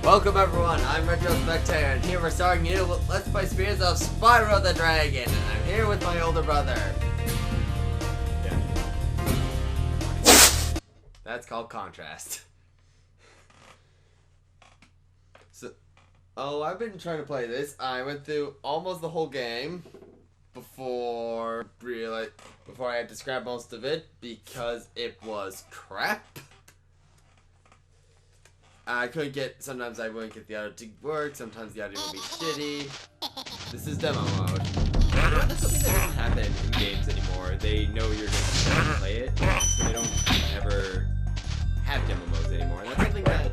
Welcome everyone, I'm Retrospectator, and here we're starting new Let's Play Spears of Spyro the Dragon, and I'm here with my older brother. Yeah. That's called contrast. I've been trying to play this. I went through almost the whole game before I had to scrap most of it because it was crap. I couldn't get, sometimes I wouldn't get the audio to work, sometimes the audio would be shitty. This is demo mode. That's something that doesn't happen in games anymore. They know you're going to play it, so they don't ever have demo modes anymore. And that's something that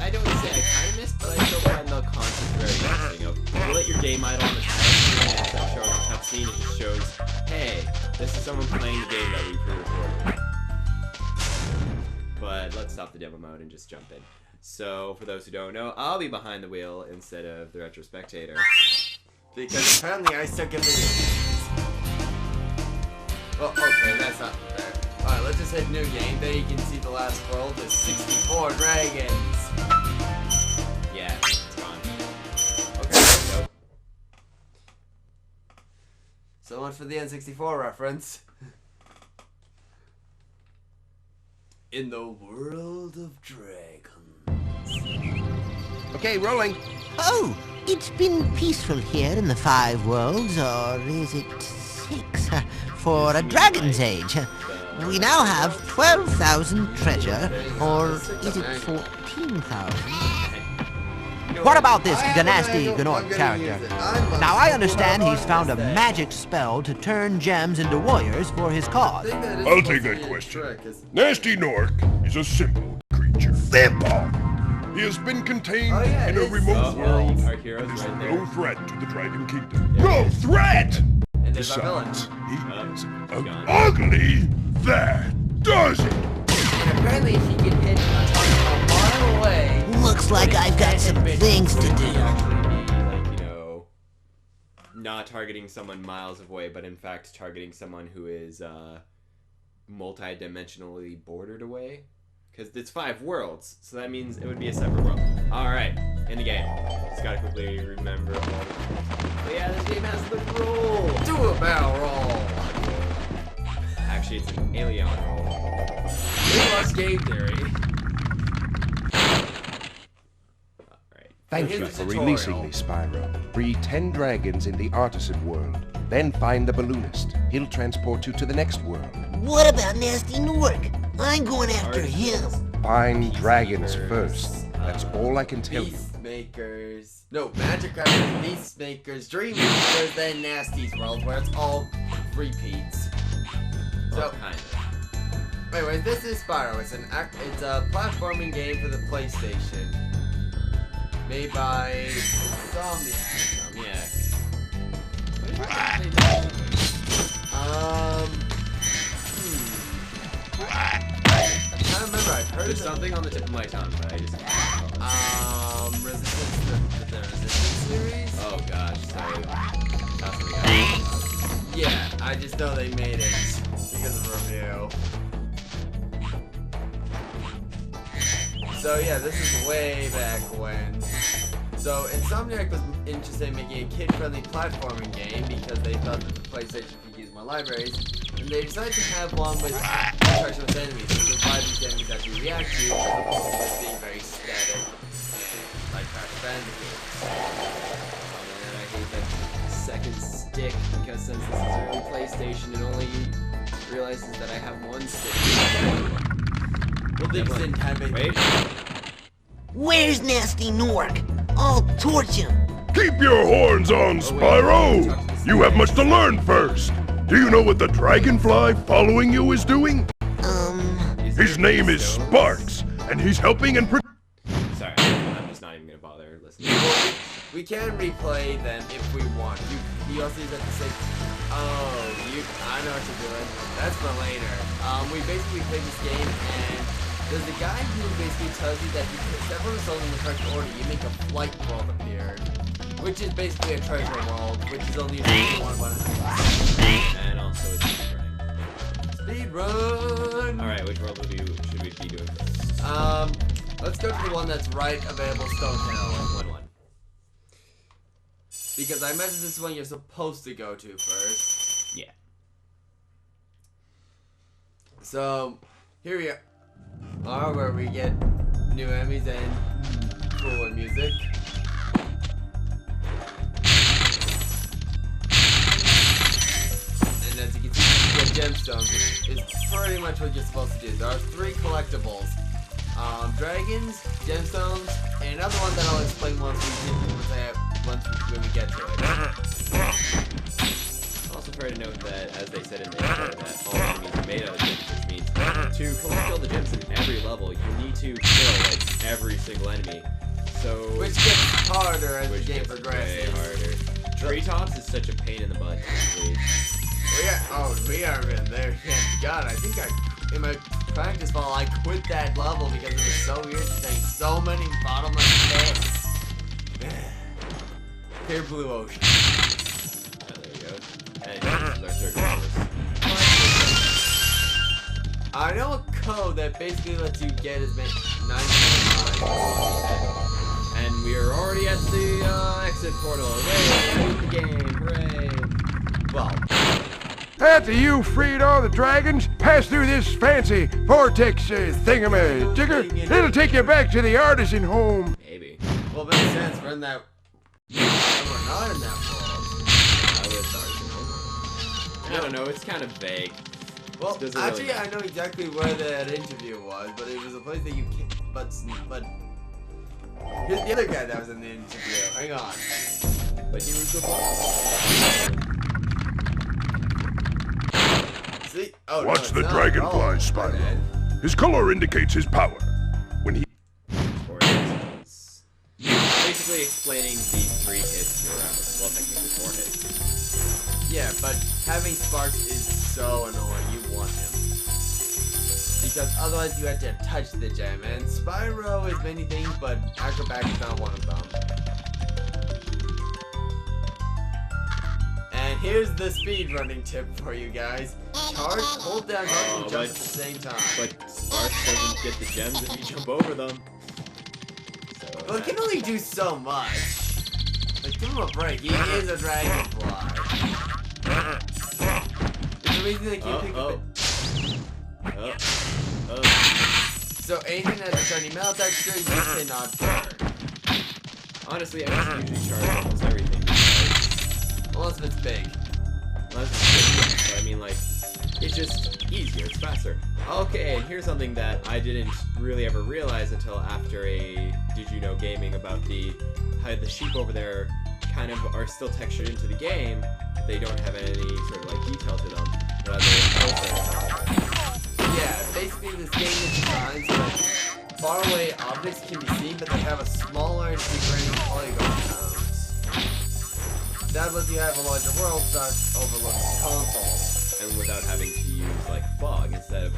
I don't say I kind of miss, but I still find the concept very interesting. Of you let your game idle on the screen and start showing a cutscene, it just shows, hey, this is someone playing the game that we pre-recorded. But let's stop the demo mode and just jump in. So, for those who don't know, I'll be behind the wheel instead of the Retrospectator. Because apparently I suck at video games. Well, okay, that's not fair. Alright, let's just hit new game. There you can see the last world is 64 dragons. Yeah, it's gone. Okay, nope. So much for the N64 reference. In the world of dragons. Okay, rolling. Oh, it's been peaceful here in the 5 worlds, or is it 6? For a dragon's age. We now have 12,000 treasure, or is it 14,000? What about this Ganasty Gnort character? Now I understand he's found a magic spell to turn gems into warriors for his cause. I'll take that question. Nasty Nork is a simple creature. Simple! He has been contained in a remote world and is no threat to the Dragon Kingdom. No threat! And there's our villain. Besides, he is ugly. That does it! And apparently he can hit a mile away. Looks like I've got some things to do. Actually be like, you know, not targeting someone miles away, but in fact targeting someone who is multi-dimensionally bordered away. Because it's 5 worlds, so that means it would be a separate world. Alright, in the game. Just gotta quickly remember all the... But yeah, this game has the roll! Do a barrel roll! Actually, it's an alien roll. We lost game theory. Thank you for releasing me, Spyro. Free 10 dragons in the Artisan world. Then find the balloonist. He'll transport you to the next world. What about Nasty Nork? I'm going after him. Find dragons first. That's all I can tell you. Peacemakers. No, Magic Crackers, Peacemakers, Dreammakers, then Nasty's World, where it's all repeats. So, kind of. Anyway, this is Spyro. It's a platforming game for the PlayStation. Made by Insomniac. I can't remember. I've heard There's something on the tip of my tongue, but I just can't recall. Resistance, the Resistance series? Oh gosh, sorry. That's something else. Yeah, I just know they made it because of a review. So yeah, this is way back when. So Insomniac was interested in making a kid-friendly platforming game because they thought that the PlayStation could use more libraries, and they decided to have one with interaction with enemies, so provide these enemies that you react to, as opposed to just being very static, like Crash Bandicoot. Oh man, I hate that second stick, because since this is early PlayStation, it only realizes that I have one stick. Well, they just didn't have it. Wait. Where's Nasty Nork? I'll torch him. Keep your horns on, Spyro! You have much to learn first. Do you know what the dragonfly following you is doing? His name is Sparks, and he's helping and Sorry, I'm just not even gonna bother listening. We can replay them if we want. You also have to say, I know what you're doing. That's for later. We basically played this game, and there's a guy who basically tells you that if you put several results in the correct order, you make a flight world appear. Which is basically a treasure world, which is only one. And also it's speedrunning. Speedrun! Alright, which world should we be doing? Let's go to the one that's right available, Stone Hill. 1-1. Because I imagine this is one you're supposed to go to first. Yeah. So, here we are where we get new enemies and cooler music. And as you can see, the gemstones is pretty much what you're supposed to do. There are 3 collectibles. Dragons, gemstones, and another one that I'll explain when we get to it. Also fair to note that, as they said in the intro, that all enemies are made out of gems, which means to collect all the gems in every level, you need to kill like every single enemy. So which gets harder as the game progresses. Way harder. Treetops is such a pain in the butt. We are in there. God, I think in my practice fall, I quit that level because it was so irritating. So many bottomless pits. Clear blue ocean. Oh, there you go. And this is our third course. I know a code that basically lets you get as many 9. And we are already at the exit portal. Yay! The game! Hooray! Well. After you freed all the dragons, pass through this fancy vortex thingamajigger. It'll take you back to the artisan home. Maybe. Well, it makes sense. We're in that. We're not in that world. I would artisan home. I don't know. It's kind of vague. Well, actually, I know exactly where that interview was, but it was a place that you can't. But here's the other guy that was in the interview. Hang on. But he was the boss. See? Oh, Watch the no, dragonfly, Spyro. His color indicates his power. When he... Basically explaining the 3 hits you're out. Well, technically 4 hits. Yeah, but having Sparks is so annoying. You want him. Because otherwise you have to touch the gem. And Spyro is many things, but Acrobat is not one of them. And here's the speedrunning tip for you guys. Hold down charge and jump at the same time. But Sparks doesn't get the gems if you jump over them. So, well, it can only do so much. Like, give him a break. He is a dragonfly. It's amazing that you pick up So anything that has a shiny metal texture, you cannot burn. Honestly, I just usually charge almost everything because... Unless if it's big. Unless it's big, so I mean, like, it's just easier, it's faster. Okay, and here's something that I didn't really ever realize until after a Did You Know Gaming about how the sheep over there kind of are still textured into the game. They don't have any sort of like detail to them. Yeah, basically this game is designed so that faraway objects can be seen, but they have a smaller and degrading polygon counts. That lets you have a larger world that overlooks the console. And without having to use like fog instead of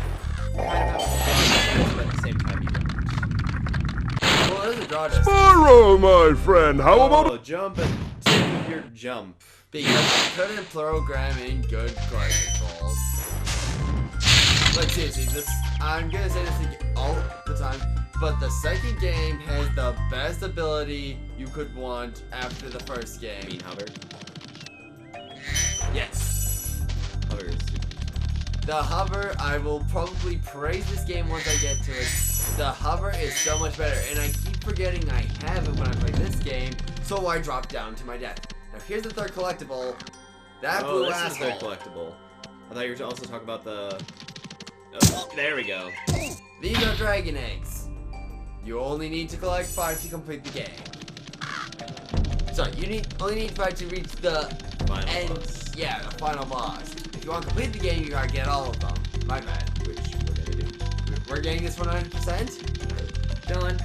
kind of having but at the same time you don't. Well, there's a draw distance. Spyro, my friend, how about... Jump at the tip of your jump. Because you couldn't program in good graphic controls. Like seriously, I'm gonna say this all the time, but the second game has the best ability you could want after the first game. You mean hover? Yes. Hover is super. The hover, I will probably praise this game once I get to it. The hover is so much better, and I keep forgetting I have it when I play this game, so I drop down to my death. Now here's the third collectible. That blue asshole. This is the third collectible. I thought you were also talking about the... Oh, there we go. These are dragon eggs. You only need to collect 5 to complete the game. Sorry, you only need 5 to reach the final end. boss. Yeah, the final boss. If you want to complete the game, you gotta get all of them. My bad. Which we're gonna do. We're getting this 100%? Dylan.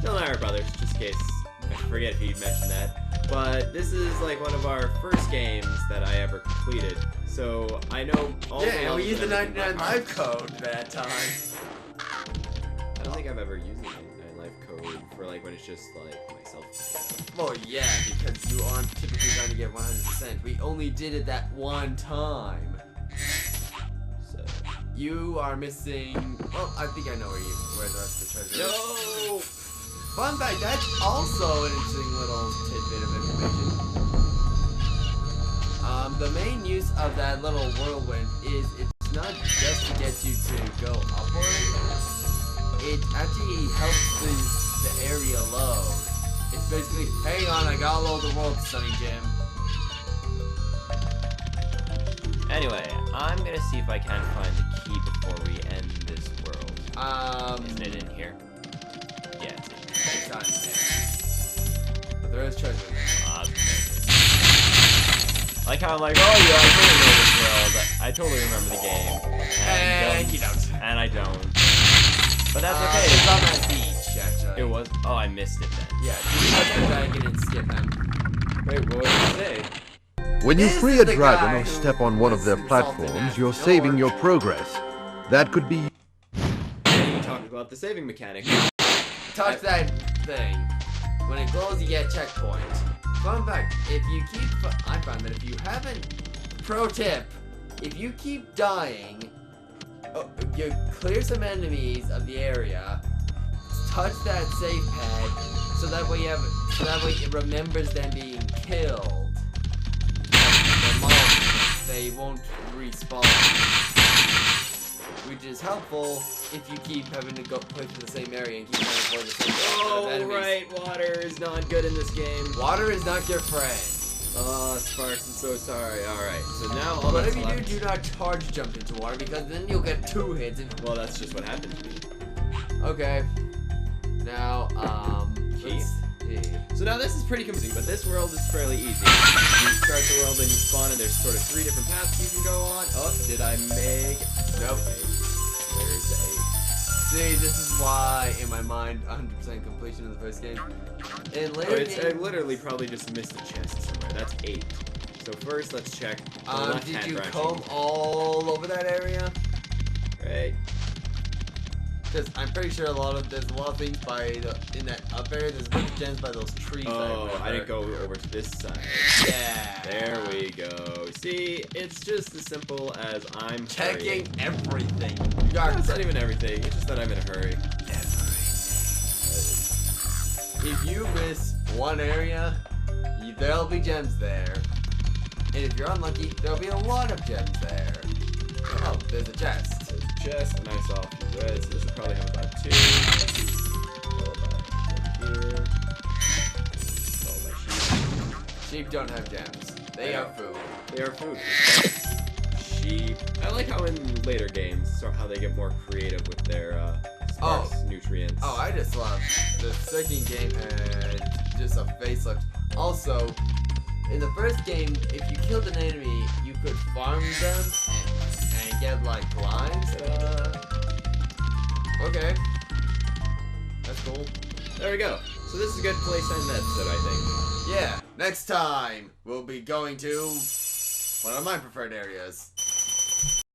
Dylan and I are brothers, just in case I forget if he'd mentioned that. But this is like one of our first games that I ever completed. So I know all the yeah, we used the everything 99 by heart. life code that time. I don't think I've ever used the 99 life code for like when it's just like myself. Well, yeah, because you aren't typically trying to get 100%. We only did it that one time. So you are missing. Well, I think I know where the rest of the treasure is. No! Fun fact, that's also an interesting little tidbit of information. The main use of that little whirlwind is it's not just to get you to go upward. It actually helps the area load. It's basically, hang on, I gotta load the world, Sunny Jim. Anyway, I'm gonna see if I can find the key before we end this world. Isn't it in here? Yeah, it's in here. It's not in there. But there is treasure in there. I like how I'm like, oh yeah, I totally know this world. I totally remember the game. And you don't. And I don't. But that's okay. It's on that beach, actually. It was. Oh, I missed it then. Yeah, you touch the dragon and skip him. Wait, what did you say? When you This free is a the dragon guy or who step on one of their was insulted platforms, at you're Nork. saving your progress. That could be... You talked about the saving mechanic. Touch that thing. When it glows, you get a checkpoint. Fun fact, if you keep... I found that if you haven't... Pro tip, if you keep dying, you clear some enemies of the area, touch that save pad, so that way it remembers them being killed. They won't respawn. Which is helpful if you keep having to go play through the same area and keep trying to avoid the same enemies. right, water is not good in this game. Water is not your friend. Oh, Sparks, I'm so sorry. Alright, so now all But that's if you left... do not charge jump into water, because then you'll get 2 hits. And... Well, that's just what happened to me. Okay. Now, Key. let's see. So now this is pretty confusing, but this world is fairly easy. You start the world and you spawn, and there's sort of 3 different paths you can go on. Oh, did I make... Nope. There's See, this is why, in my mind, 100% completion of the first game. In Oh, later I games, literally probably just missed a chest somewhere. That's 8. So first, let's check the left-hand did you branching. comb all over that area? Right. Because I'm pretty sure there's a lot of things in that up area. There's a bunch of gems by those trees. Oh, I didn't go over to this side. Yeah. There we go. See, it's just as simple as I'm Checking hurrying. everything. You No, got it's not even everything. It's just that I'm in a hurry. If you miss one area, there'll be gems there. And if you're unlucky, there'll be a lot of gems there. Oh, there's a chest. There's a chest, and I saw a few reds, so this will probably have about 2. Follow that over here. Follow my sheep. Sheep don't have gems. They are food. They are food. Sheep. I like how in later games, how they get more creative with their sparse nutrients. Oh, I just love the second game had just a facelift. Also, in the first game, if you killed an enemy, you could farm them and get like limes. Okay. That's cool. There we go. So this is a good place to end the episode, I think. Yeah, next time we'll be going to one of my preferred areas.